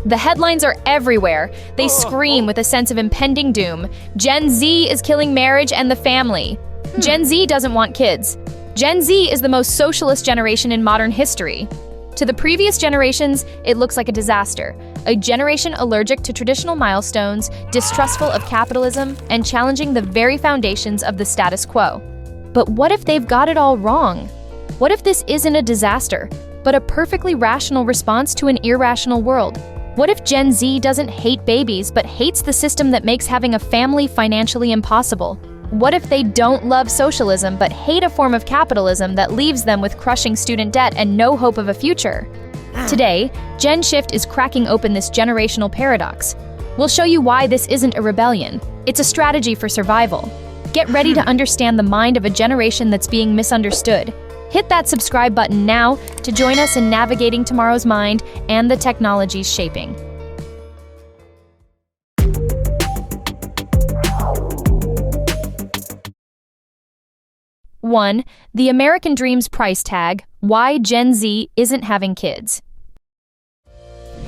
The headlines are everywhere. They scream with a sense of impending doom. Gen Z is killing marriage and the family. Gen Z doesn't want kids. Gen Z is the most socialist generation in modern history. To the previous generations, it looks like a disaster. A generation allergic to traditional milestones, distrustful of capitalism, and challenging the very foundations of the status quo. But what if they've got it all wrong? What if this isn't a disaster, but a perfectly rational response to an irrational world? What if Gen Z doesn't hate babies, but hates the system that makes having a family financially impossible? What if they don't love socialism, but hate a form of capitalism that leaves them with crushing student debt and no hope of a future? Today, GENSHIFT is cracking open this generational paradox. We'll show you why this isn't a rebellion. It's a strategy for survival. Get ready to understand the mind of a generation that's being misunderstood. Hit that subscribe button now to join us in navigating tomorrow's mind and the technologies shaping. 1. The American Dream's price tag: why Gen Z isn't having kids.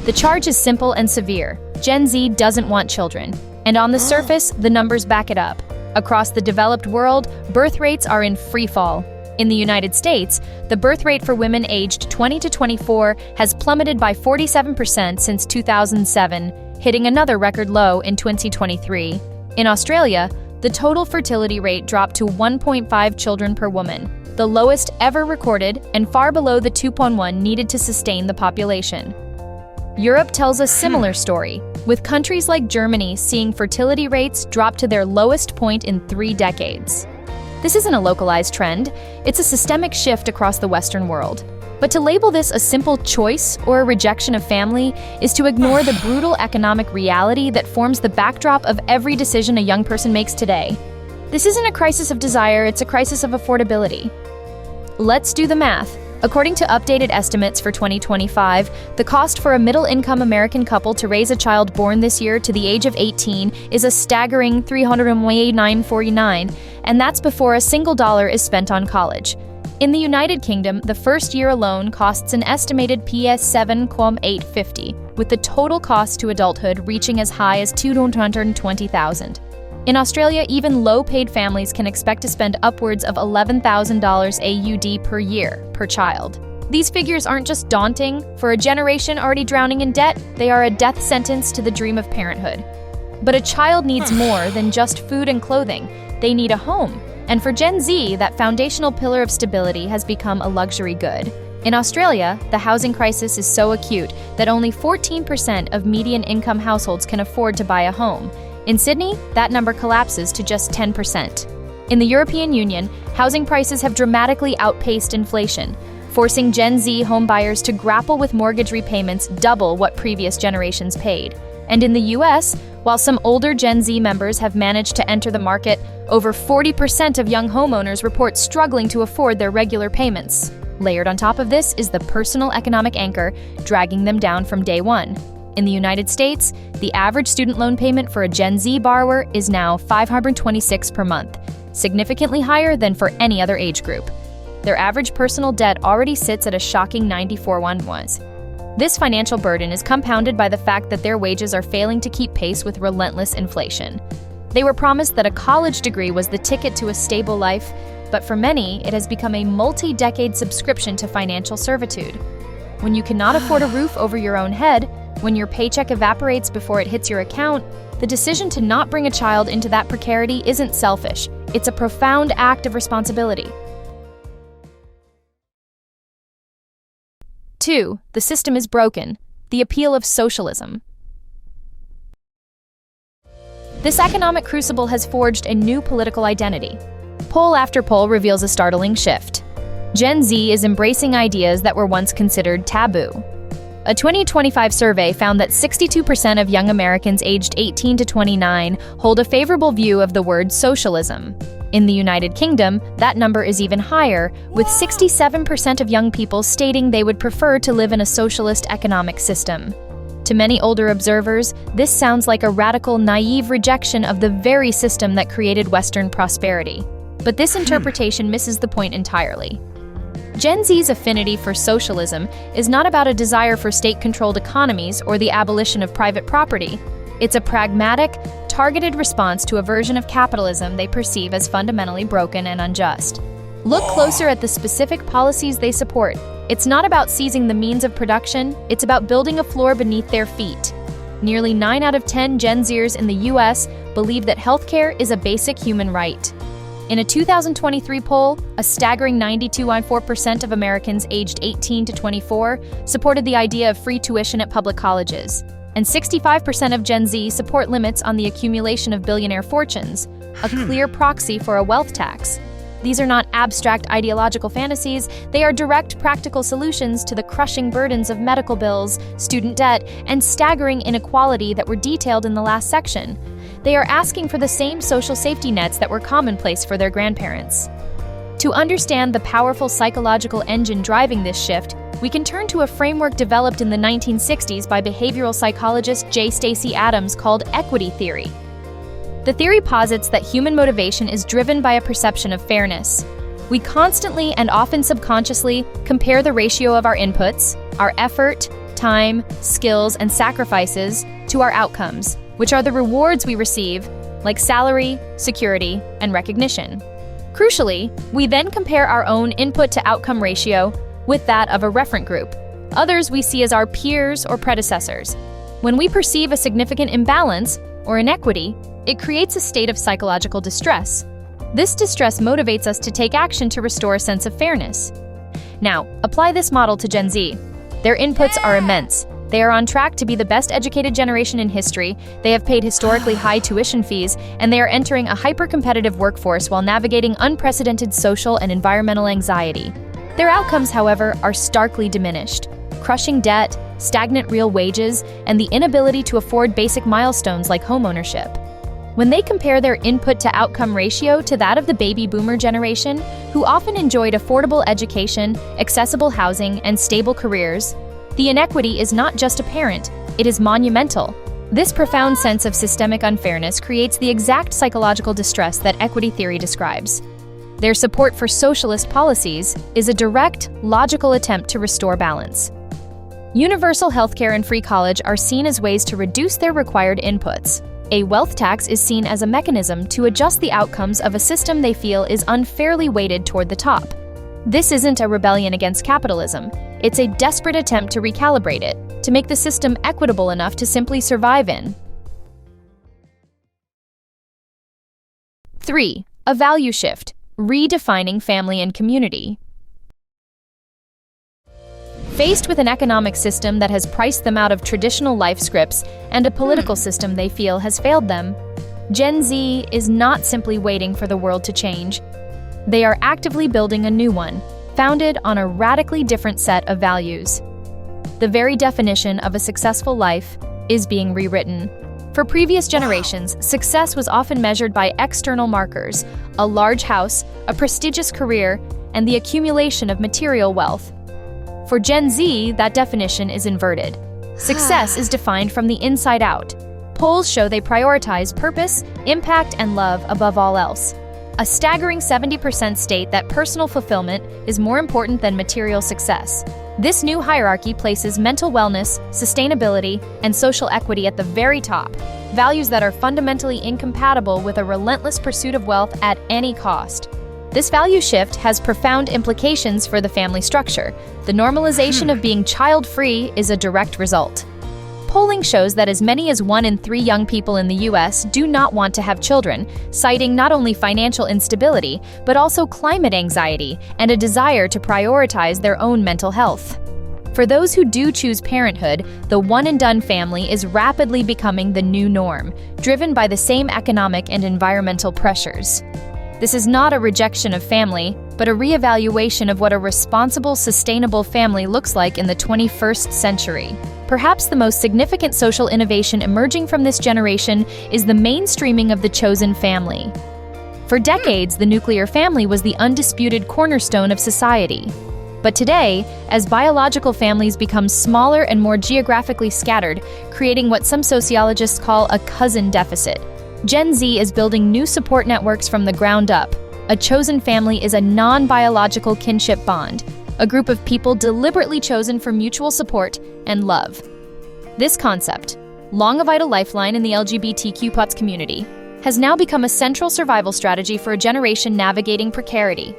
The charge is simple and severe. Gen Z doesn't want children. And on the surface, the numbers back it up. Across the developed world, birth rates are in free fall. In the United States, the birth rate for women aged 20 to 24 has plummeted by 47% since 2007, hitting another record low in 2023. In Australia, the total fertility rate dropped to 1.5 children per woman, the lowest ever recorded and far below the 2.1 needed to sustain the population. Europe tells a similar story, with countries like Germany seeing fertility rates drop to their lowest point in 3 decades. This isn't a localized trend, it's a systemic shift across the Western world. But to label this a simple choice or a rejection of family is to ignore the brutal economic reality that forms the backdrop of every decision a young person makes today. This isn't a crisis of desire, it's a crisis of affordability. Let's do the math. According to updated estimates for 2025, the cost for a middle-income American couple to raise a child born this year to the age of 18 is a staggering $389.49, and that's before a single dollar is spent on college. In the United Kingdom, the first year alone costs an estimated £7,850, with the total cost to adulthood reaching as high as $220,000. In Australia, even low-paid families can expect to spend upwards of $11,000 AUD per year per child. These figures aren't just daunting. For a generation already drowning in debt, they are a death sentence to the dream of parenthood. But a child needs more than just food and clothing. They need a home. And for Gen Z, that foundational pillar of stability has become a luxury good. In Australia, the housing crisis is so acute that only 14% of median income households can afford to buy a home. In Sydney, that number collapses to just 10%. In the European Union, housing prices have dramatically outpaced inflation, forcing Gen Z homebuyers to grapple with mortgage repayments double what previous generations paid. And in the US, while some older Gen Z members have managed to enter the market, over 40% of young homeowners report struggling to afford their regular payments. Layered on top of this is the personal economic anchor, dragging them down from day one. In the United States, the average student loan payment for a Gen Z borrower is now $526 per month, significantly higher than for any other age group. Their average personal debt already sits at a shocking $94,100. This financial burden is compounded by the fact that their wages are failing to keep pace with relentless inflation. They were promised that a college degree was the ticket to a stable life, but for many, it has become a multi-decade subscription to financial servitude. When you cannot afford a roof over your own head, when your paycheck evaporates before it hits your account, the decision to not bring a child into that precarity isn't selfish. It's a profound act of responsibility. 2. The system is broken. The appeal of socialism. This economic crucible has forged a new political identity. Poll after poll reveals a startling shift. Gen Z is embracing ideas that were once considered taboo. A 2025 survey found that 62% of young Americans aged 18 to 29 hold a favorable view of the word socialism. In the United Kingdom, that number is even higher, with 67% of young people stating they would prefer to live in a socialist economic system. To many older observers, this sounds like a radical, naive rejection of the very system that created Western prosperity. But this interpretation misses the point entirely. Gen Z's affinity for socialism is not about a desire for state-controlled economies or the abolition of private property. It's a pragmatic, targeted response to a version of capitalism they perceive as fundamentally broken and unjust. Look closer at the specific policies they support. It's not about seizing the means of production, it's about building a floor beneath their feet. Nearly 9 out of 10 Gen Zers in the US believe that healthcare is a basic human right. In a 2023 poll, a staggering 92.4% of Americans aged 18 to 24 supported the idea of free tuition at public colleges, and 65% of Gen Z support limits on the accumulation of billionaire fortunes, a clear proxy for a wealth tax. These are not abstract ideological fantasies, they are direct practical solutions to the crushing burdens of medical bills, student debt, and staggering inequality that were detailed in the last section. They are asking for the same social safety nets that were commonplace for their grandparents. To understand the powerful psychological engine driving this shift, we can turn to a framework developed in the 1960s by behavioral psychologist J. Stacey Adams called equity theory. The theory posits that human motivation is driven by a perception of fairness. We constantly and often subconsciously compare the ratio of our inputs, our effort, time, skills, and sacrifices to our outcomes, which are the rewards we receive, like salary, security, and recognition. Crucially, we then compare our own input-to-outcome ratio with that of a referent group, others we see as our peers or predecessors. When we perceive a significant imbalance or inequity, it creates a state of psychological distress. This distress motivates us to take action to restore a sense of fairness. Now, apply this model to Gen Z. Their inputs are immense. They are on track to be the best educated generation in history, they have paid historically high tuition fees, and they are entering a hyper-competitive workforce while navigating unprecedented social and environmental anxiety. Their outcomes, however, are starkly diminished. Crushing debt, stagnant real wages, and the inability to afford basic milestones like homeownership. When they compare their input-to-outcome ratio to that of the baby boomer generation, who often enjoyed affordable education, accessible housing, and stable careers, the inequity is not just apparent, it is monumental. This profound sense of systemic unfairness creates the exact psychological distress that equity theory describes. Their support for socialist policies is a direct, logical attempt to restore balance. Universal healthcare and free college are seen as ways to reduce their required inputs. A wealth tax is seen as a mechanism to adjust the outcomes of a system they feel is unfairly weighted toward the top. This isn't a rebellion against capitalism. It's a desperate attempt to recalibrate it, to make the system equitable enough to simply survive in. 3. A value shift, redefining family and community. Faced with an economic system that has priced them out of traditional life scripts and a political system they feel has failed them, Gen Z is not simply waiting for the world to change. They are actively building a new one, founded on a radically different set of values. The very definition of a successful life is being rewritten. For previous generations, success was often measured by external markers, a large house, a prestigious career, and the accumulation of material wealth. For Gen Z, that definition is inverted. Success is defined from the inside out. Polls show they prioritize purpose, impact, and love above all else. A staggering 70% state that personal fulfillment is more important than material success. This new hierarchy places mental wellness, sustainability, and social equity at the very top, values that are fundamentally incompatible with a relentless pursuit of wealth at any cost. This value shift has profound implications for the family structure. The normalization of being child-free is a direct result. Polling shows that as many as 1 in 3 young people in the US do not want to have children, citing not only financial instability, but also climate anxiety and a desire to prioritize their own mental health. For those who do choose parenthood, the one-and-done family is rapidly becoming the new norm, driven by the same economic and environmental pressures. This is not a rejection of family, but a reevaluation of what a responsible, sustainable family looks like in the 21st century. Perhaps the most significant social innovation emerging from this generation is the mainstreaming of the chosen family. For decades, the nuclear family was the undisputed cornerstone of society. But today, as biological families become smaller and more geographically scattered, creating what some sociologists call a cousin deficit, Gen Z is building new support networks from the ground up. A chosen family is a non-biological kinship bond, a group of people deliberately chosen for mutual support and love. This concept, long a vital lifeline in the LGBTQ+ community, has now become a central survival strategy for a generation navigating precarity.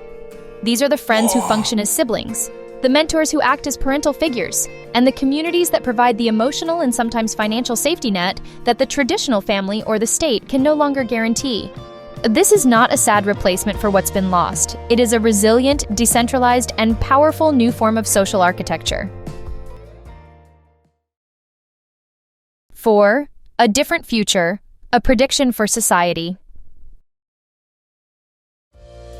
These are the friends who function as siblings, the mentors who act as parental figures, and the communities that provide the emotional and sometimes financial safety net that the traditional family or the state can no longer guarantee. This is not a sad replacement for what's been lost. It is a resilient, decentralized, and powerful new form of social architecture. 4. A different future, a prediction for society.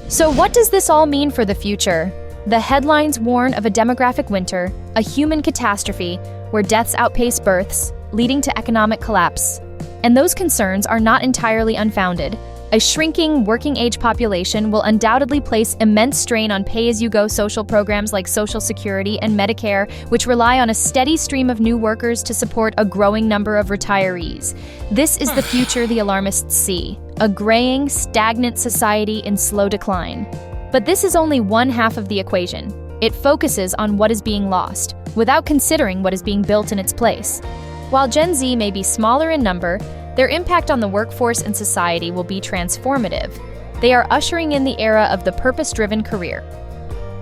So what does this all mean for the future? The headlines warn of a demographic winter, a human catastrophe where deaths outpace births, leading to economic collapse. And those concerns are not entirely unfounded. A shrinking working-age population will undoubtedly place immense strain on pay-as-you-go social programs like Social Security and Medicare, which rely on a steady stream of new workers to support a growing number of retirees. This is the future the alarmists see, a graying, stagnant society in slow decline. But this is only one half of the equation. It focuses on what is being lost, without considering what is being built in its place. While Gen Z may be smaller in number, their impact on the workforce and society will be transformative. They are ushering in the era of the purpose-driven career.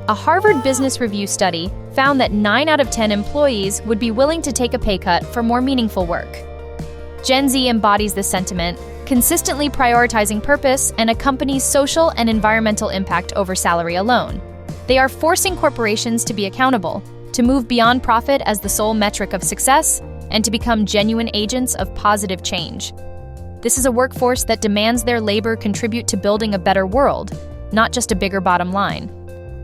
A Harvard Business Review study found that 9 out of 10 employees would be willing to take a pay cut for more meaningful work. Gen Z embodies this sentiment, consistently prioritizing purpose and a company's social and environmental impact over salary alone. They are forcing corporations to be accountable, to move beyond profit as the sole metric of success, and to become genuine agents of positive change. This is a workforce that demands their labor contribute to building a better world, not just a bigger bottom line.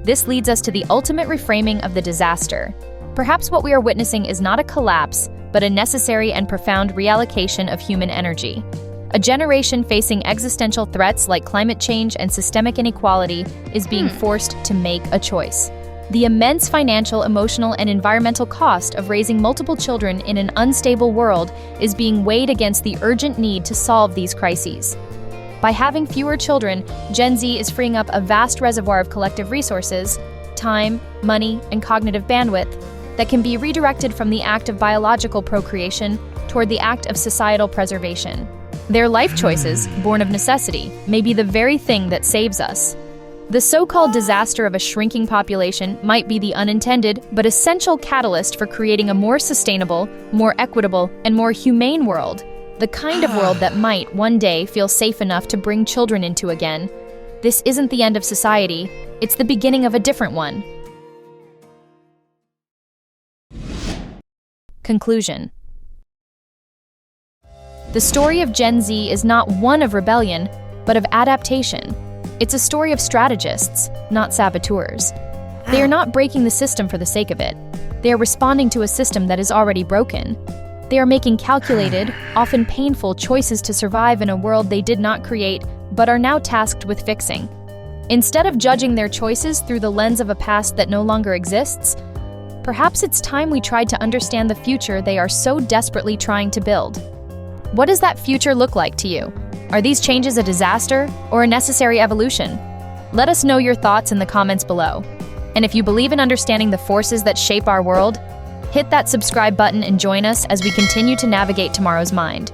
This leads us to the ultimate reframing of the disaster. Perhaps what we are witnessing is not a collapse, but a necessary and profound reallocation of human energy. A generation facing existential threats like climate change and systemic inequality is being forced to make a choice. The immense financial, emotional, and environmental cost of raising multiple children in an unstable world is being weighed against the urgent need to solve these crises. By having fewer children, Gen Z is freeing up a vast reservoir of collective resources, time, money, and cognitive bandwidth that can be redirected from the act of biological procreation toward the act of societal preservation. Their life choices, born of necessity, may be the very thing that saves us. The so-called disaster of a shrinking population might be the unintended but essential catalyst for creating a more sustainable, more equitable, and more humane world, the kind of world that might, one day, feel safe enough to bring children into again. This isn't the end of society, it's the beginning of a different one. Conclusion. The story of Gen Z is not one of rebellion, but of adaptation. It's a story of strategists, not saboteurs. They are not breaking the system for the sake of it. They are responding to a system that is already broken. They are making calculated, often painful choices to survive in a world they did not create, but are now tasked with fixing. Instead of judging their choices through the lens of a past that no longer exists, perhaps it's time we tried to understand the future they are so desperately trying to build. What does that future look like to you? Are these changes a disaster or a necessary evolution? Let us know your thoughts in the comments below. And if you believe in understanding the forces that shape our world, hit that subscribe button and join us as we continue to navigate tomorrow's mind.